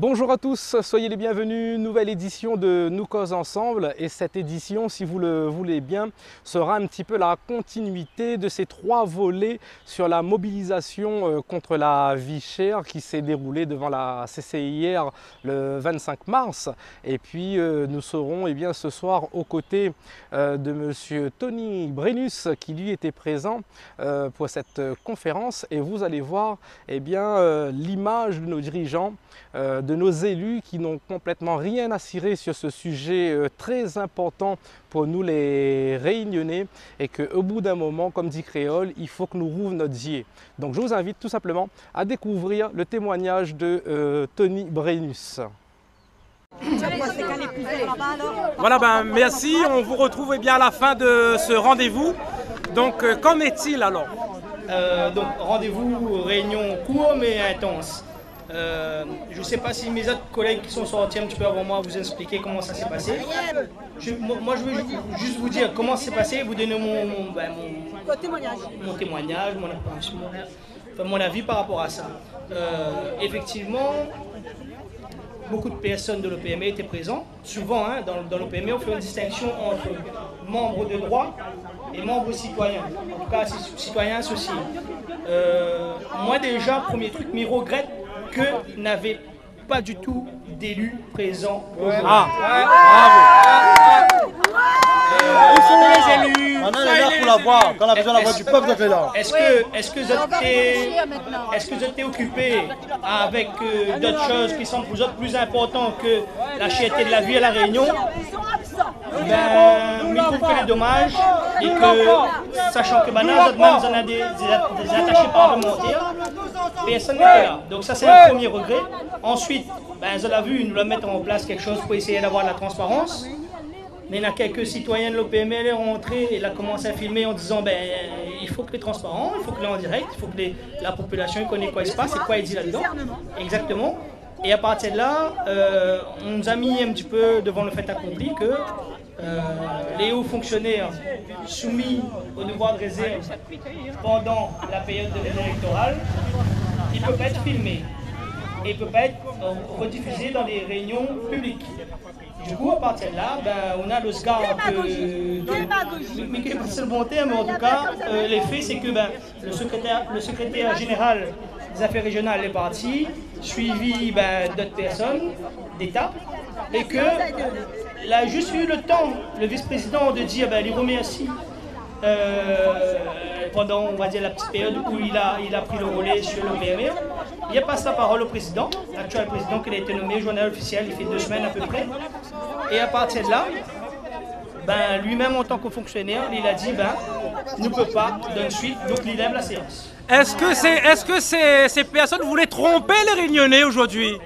Bonjour à tous, soyez les bienvenus, nouvelle édition de Nous Cause Ensemble, et cette édition, si vous le voulez bien, sera un petit peu la continuité de ces 3 volets sur la mobilisation contre la vie chère qui s'est déroulée devant la CCI hier le 25 mars. Et puis nous serons ce soir aux côtés de monsieur Tony Brennus qui lui était présent pour cette conférence, et vous allez voir l'image de nos dirigeants, de nos élus qui n'ont complètement rien à cirer sur ce sujet très important pour nous les Réunionnais, et qu'au bout d'un moment, comme dit Créole, il faut que nous rouvrions notre yeux. Donc je vous invite tout simplement à découvrir le témoignage de Tony Brennus. Voilà, merci, on vous retrouve à la fin de ce rendez-vous. Donc qu'en est-il alors? Donc rendez-vous, réunion court mais intense. Je ne sais pas si mes autres collègues qui sont sortis un petit peu avant moi vous expliquer comment ça s'est passé. Moi je veux juste vous dire comment ça s'est passé, vous donner mon témoignage, mon avis par rapport à ça. Effectivement, beaucoup de personnes de l'OPME étaient présentes. Souvent, dans l'OPME, on fait une distinction entre membres de droit et membres citoyens. En tout cas, citoyens associés. Moi déjà, premier truc, je regrette que n'avait pas du tout d'élus présents aujourd'hui. Où sont les élus? On est là pour la voix. Quand on a besoin de la voix du peuple, vous êtes là. Est-ce que vous êtes occupé avec d'autres choses qui sont plus importantes que la cherté de la vie à La Réunion? Je trouve que c'est dommage, et que, sachant que maintenant, vous en des attachés parlementaires, personne n'était là. Donc ça, c'est un premier regret. Ensuite, vous avez vu, nous allons mettre en place quelque chose pour essayer d'avoir la transparence. Mais il y a quelques citoyens de l'OPME qui sont rentrés et ont commencé à filmer en disant il faut que les transparents, il faut que les en direct, il faut que la population connaisse quoi il se passe et quoi il dit là-dedans. Exactement. Et à partir de là, on nous a mis un petit peu devant le fait accompli que les hauts fonctionnaires soumis au devoir de réserve pendant la période de réserve électorale, ils ne peuvent pas être filmés et ils ne peuvent pas être rediffusés dans les réunions publiques. Du coup, à partir de là, on a le SGAR mais qui n'est pas le bon terme, mais en tout cas, l'effet c'est que le secrétaire général des affaires régionales est parti, suivi d'autres personnes d'État, et que il a juste eu le temps, le vice-président, de dire il remercie pendant, on va dire, la petite période où il a pris le relais sur l'OPME. Il a passé la parole au président, l'actuel président qui a été nommé journal officiel, il fait 2 semaines à peu près. Et à partir de là, lui-même en tant que fonctionnaire, il a dit ne peut pas donner suite, donc il lève la séance. Est-ce que ces personnes voulaient tromper les Réunionnais aujourd'hui?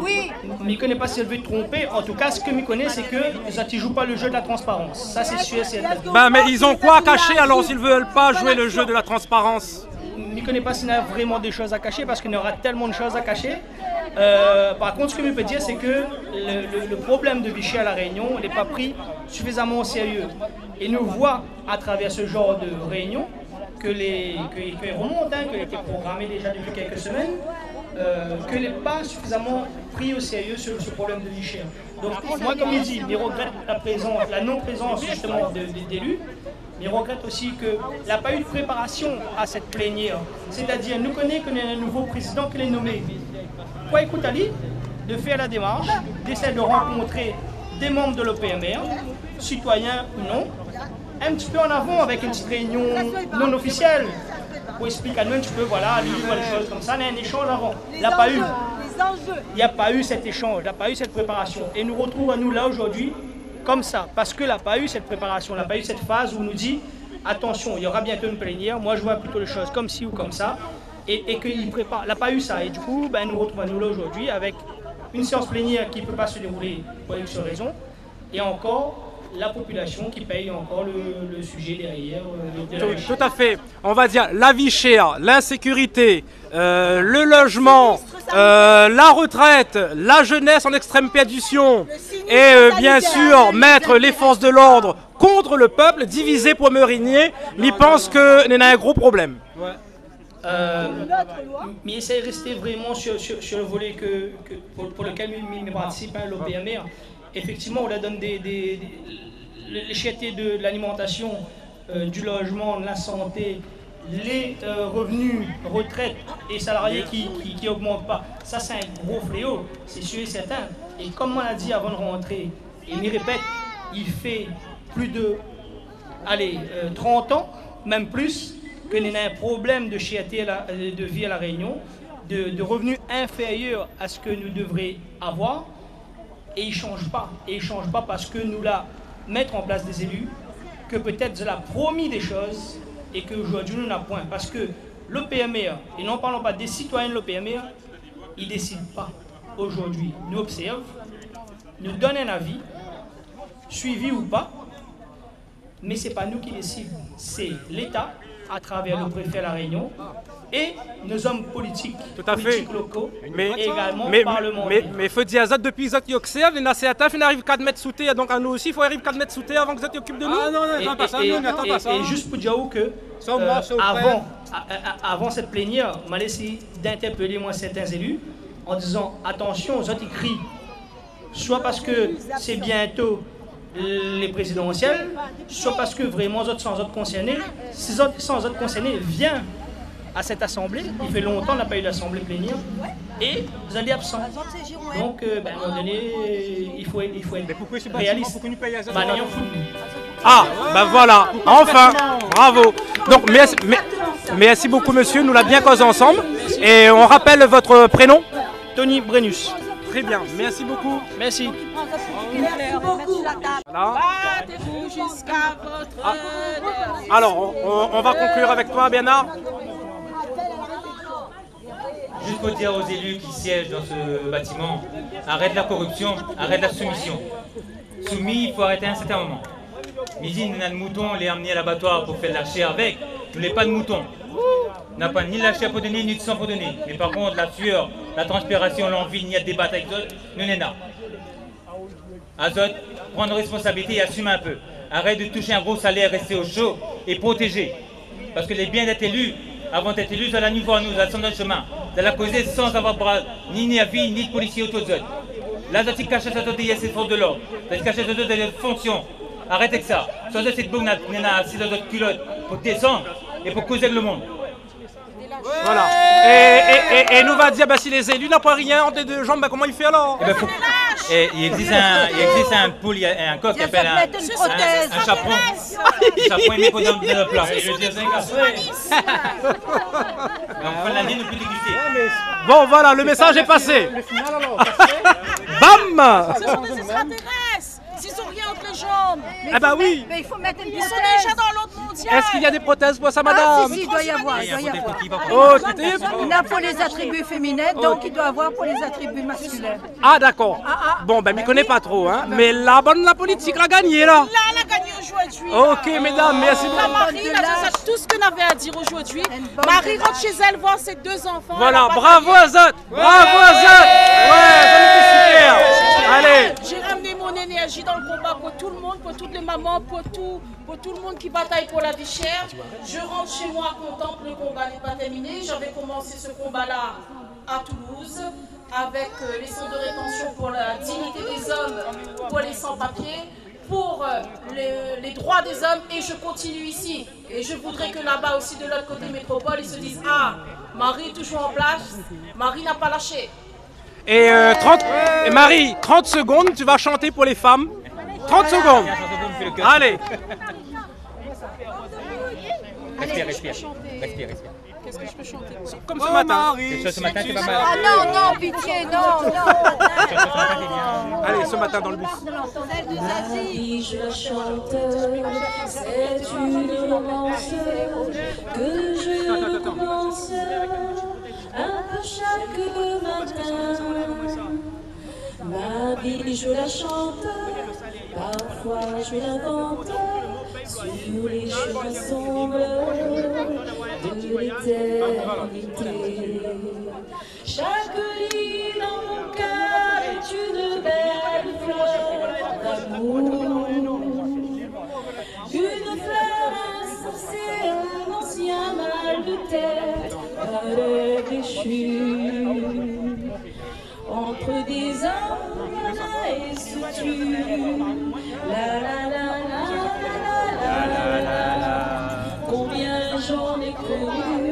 Oui. Je ne connais pas si elle veut tromper. En tout cas, ce que je connais, c'est que ça ne joue pas le jeu de la transparence. Ça, c'est sûr. Mais ils ont quoi à cacher alors s'ils ne veulent pas jouer le jeu de la transparence? Je ne connais pas s'il y a vraiment des choses à cacher parce qu'il y aura tellement de choses à cacher. Par contre, ce que je peux dire, c'est que le problème de Vichy à La Réunion n'est pas pris suffisamment au sérieux. Et nous voit à travers ce genre de réunion que remonte, que été programmé déjà depuis quelques semames, que n'est pas suffisamment pris au sérieux sur ce problème de Vichy. Donc moi, comme il dit, je regrette la non-présence justement d'élus. Mais on regrette aussi qu'il n'y a pas eu de préparation à cette plénière. C'est-à-dire, nous connaissons qu'on a un nouveau président qui est nommé. Quoi, écoute Ali, de faire la démarche, d'essayer de rencontrer des membres de l'OPMR, citoyens ou non, un petit peu en avant avec une petite réunion non officielle, pour expliquer à nous un petit peu, voilà, lui, les choses comme ça, il y a un échange avant. Il n'y a pas eu. Il n'y a pas eu cet échange, il n'y a pas eu cette préparation. Et nous retrouvons à nous là aujourd'hui, comme ça, parce qu'elle n'a pas eu cette préparation, elle n'a pas eu cette phase où on nous dit attention, il y aura bientôt une plénière, moi je vois plutôt les choses comme ci ou comme ça, et qu'il prépare, elle n'a pas eu ça, et du coup nous retrouvons là aujourd'hui avec une séance plénière qui ne peut pas se dérouler pour une seule raison, et encore la population qui paye encore le sujet derrière. Tout à fait, on va dire la vie chère, l'insécurité, le logement, la retraite, la jeunesse en extrême perdition et bien sûr mettre les forces de l'ordre contre le peuple, divisé pour me régner, mais pense qu'il y a un gros problème. mais essaye de rester vraiment sur le volet pour lequel il participe, hein, l'OPMR. Effectivement, on leur donne les chiétés de l'alimentation, du logement, de la santé, les revenus, retraites et salariés qui n'augmentent pas. Ça, c'est un gros fléau, c'est sûr et certain. Et comme on l'a dit avant de rentrer, et m'y répète, il fait plus de 30 ans, même plus, que nous avons un problème de chiété de vie à La Réunion, de revenus inférieurs à ce que nous devrions avoir. Et il ne change pas. Et il ne change pas parce que nous la mettre en place des élus, que peut-être de la promis des choses et qu'aujourd'hui nous n'avons point. Parce que l'OPMR, et non parlons pas des citoyens de l'OPMR, ils ne décident pas. Aujourd'hui, nous observent, nous donnent un avis, suivi ou pas, mais ce n'est pas nous qui décidons, c'est l'État, à travers le préfet à La Réunion, et nos hommes politiques, locaux, et également parlementaires. Mais faut dire ça depuis que vous observez, les sénateurs, ils arrivent 4 mètres sous terre, donc à nous aussi, il faut arriver 4 mètres sous terre avant que vous occupez de nous. Ah non, n'attends pas ça, n'attends pas ça. Et juste pour dire que, avant cette plénière, m'a laissé d'interpeller moi certains élus, en disant, attention, aux autres ils crient, soit parce que c'est bientôt les présidentielles, soit parce que vraiment autres sans autres concernés, ces autres sans autres concernés viennent à cette assemblée, il fait longtemps qu'on n'a pas eu d'assemblée plénière, et vous allez absent. Donc, à un moment donné, il faut être réaliste. Ah, ben voilà, enfin, bravo. Donc, merci beaucoup monsieur, nous l'avons bien causé ensemble. Et on rappelle votre prénom? Tony Brennus. Très bien, merci beaucoup. Merci. Voilà. Alors, on va conclure avec toi, Bernard. Juste pour dire aux élus qui siègent dans ce bâtiment, arrête la corruption, arrête la soumission. Soumis, il faut arrêter à un certain moment. Midi, nous avons le mouton, on les amené à l'abattoir pour faire de la chair avec. Nous n'avons pas de mouton. On n'a pas ni de la chair pour donner, ni de sang pour donner. Mais par contre, la sueur, la transpiration, l'envie, il y a de débattre avec eux, nous n'en avons. Azot, prendre responsabilité et assumer un peu. Arrête de toucher un gros salaire, rester au chaud et protéger. Parce que les biens d'être élus, avant d'être élus, vous allez nous voir, nous, à notre chemin. Vous allez causer sans avoir bras, ni navire, ni de policiers autour de zone. Là, vous allez cacher cette autre, il y a ces forces de l'ordre. Vous allez cacher cette autre, des fonctions. Arrêtez que ça. Sans cette boucle, on a assis dans notre culotte pour descendre et pour causer le monde. Voilà. Et nous va dire, bah, si les élus n'ont pas rien entre les deux jambes, bah, comment il fait alors? Il existe un poule, un coq qui appelle un chaperon. Un chaperon est mis pour dans le plat. Bon, voilà, le message est passé. Bam! Ce sont des extraterrestres. S'ils ont rien entre les jambes. Ah bah oui. Mais il faut mettre une prothèse. Ils sont déjà dans l'autre mondial. Est-ce qu'il y a des prothèses pour ça, madame? Si, il doit y avoir. Oh, il a pour les attributs féminins, donc il doit avoir pour les attributs masculins. Ah d'accord. Bon, ben, je ne connais pas trop, hein. Mais la politique a gagné, là. Là, elle a gagné aujourd'hui. Ok, mesdames, merci beaucoup. Marie, c'est tout ce qu'on avait à dire aujourd'hui. Marie rentre chez elle voir ses 2 enfants. Voilà, bravo Azot. Bravo Azot. Ouais, ça nous fait super. Allez. J'ai ramené mon énergie dans le combat pour tout le monde, pour toutes les mamans, pour tout le monde qui bataille pour la vie chère. Je rentre chez moi contente, le combat n'est pas terminé. J'avais commencé ce combat-là à Toulouse avec les centres de rétention pour la dignité des hommes, pour les sans-papiers, pour les droits des hommes, et je continue ici. Et je voudrais que là-bas aussi, de l'autre côté métropole, ils se disent « Ah, Marie est toujours en place, Marie n'a pas lâché ». Et Marie, 30 secondes, tu vas chanter pour les femmes. 30 secondes. Allez. Respire. Qu'est-ce que je peux chanter? Comme ce matin. Ce matin, c'est pas mal. Ah non, pitié, non. Allez, ce matin dans le bus. Marie, je la chante, c'est une romance que je commence un peu chaque matin. Ma vie, je la chante, parfois je l'invente, sur les chemins sombres de l'éternité. Chaque lit dans mon cœur est une belle fleur d'amour, une fleur insensée, un ancien mal de tête, déchus. Entre des hommes, il y en a et se tuent. La la la la la la la la. Combien j'en ai connu,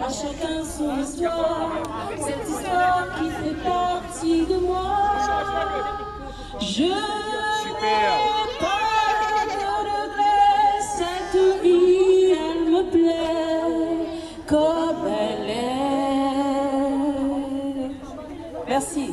à chacun son histoire. Cette histoire qui fait partie de moi. Je n'ai pas de regrets, cette vie, elle me plaît comme elle est. Merci.